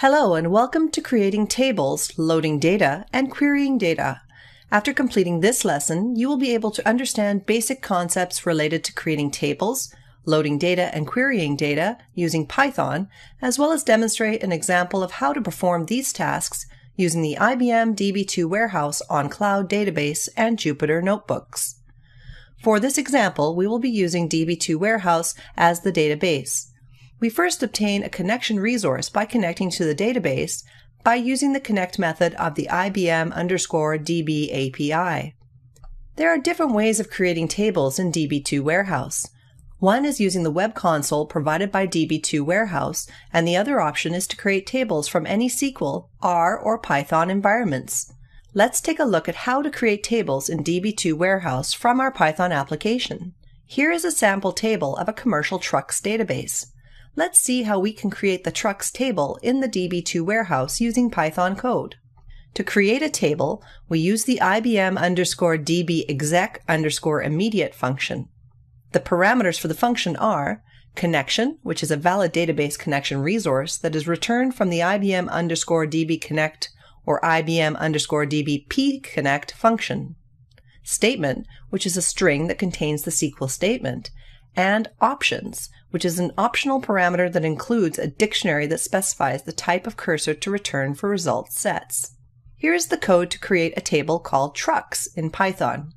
Hello and welcome to creating tables, loading data, and querying data. After completing this lesson, you will be able to understand basic concepts related to creating tables, loading data, and querying data using Python, as well as demonstrate an example of how to perform these tasks using the IBM Db2 Warehouse on Cloud database and Jupyter notebooks. For this example, we will be using Db2 Warehouse as the database. We first obtain a connection resource by connecting to the database by using the connect method of the IBM_DB API. There are different ways of creating tables in Db2 Warehouse. One is using the web console provided by Db2 Warehouse, and the other option is to create tables from any SQL, R, or Python environments. Let's take a look at how to create tables in Db2 Warehouse from our Python application. Here is a sample table of a commercial trucks database. Let's see how we can create the trucks table in the Db2 Warehouse using Python code. To create a table, we use the IBM_DB exec_immediate function. The parameters for the function are connection, which is a valid database connection resource that is returned from the IBM_DB connect or IBM_DB pconnect function. Statement, which is a string that contains the SQL statement, and options, which is an optional parameter that includes a dictionary that specifies the type of cursor to return for result sets. Here is the code to create a table called trucks in Python.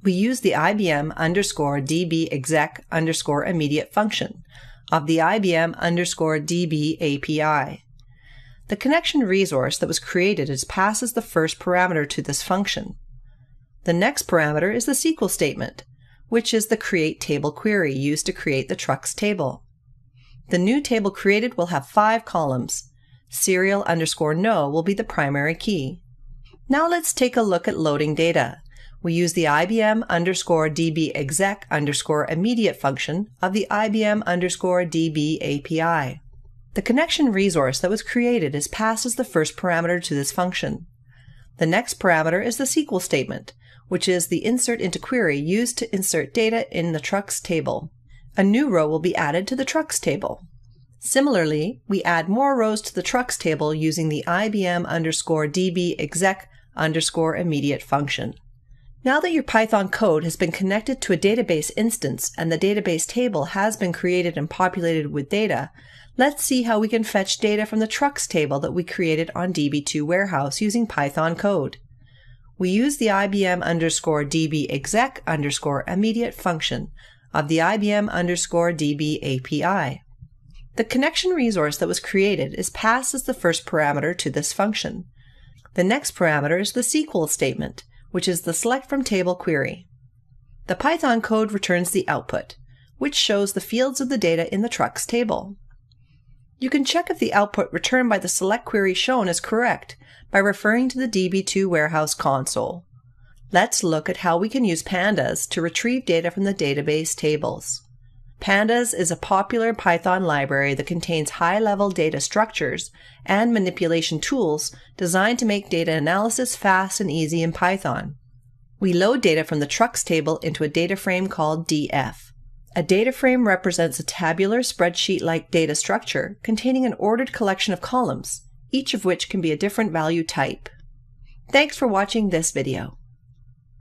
We use the IBM_DB exec_immediate function of the IBM_DB API. The connection resource that was created passes the first parameter to this function. The next parameter is the SQL statement, which is the create table query used to create the trucks table. The new table created will have 5 columns. Serial_no will be the primary key. Now let's take a look at loading data. We use the IBM_DB exec_immediate function of the IBM_DB API. The connection resource that was created passes the first parameter to this function. The next parameter is the SQL statement, which is the insert into query used to insert data in the trucks table. A new row will be added to the trucks table. Similarly, we add more rows to the trucks table using the IBM_DB exec_immediate function. Now that your Python code has been connected to a database instance and the database table has been created and populated with data, let's see how we can fetch data from the trucks table that we created on Db2 Warehouse using Python code. We use the IBM_DB exec_immediate function of the IBM_DB API. The connection resource that was created passes the first parameter to this function. The next parameter is the SQL statement, which is the select from table query. The Python code returns the output, which shows the fields of the data in the trucks table. You can check if the output returned by the select query shown is correct by referring to the Db2 Warehouse console. Let's look at how we can use pandas to retrieve data from the database tables. Pandas is a popular Python library that contains high-level data structures and manipulation tools designed to make data analysis fast and easy in Python. We load data from the trucks table into a data frame called df. A data frame represents a tabular spreadsheet-like data structure containing an ordered collection of columns, each of which can be a different value type. Thanks for watching this video.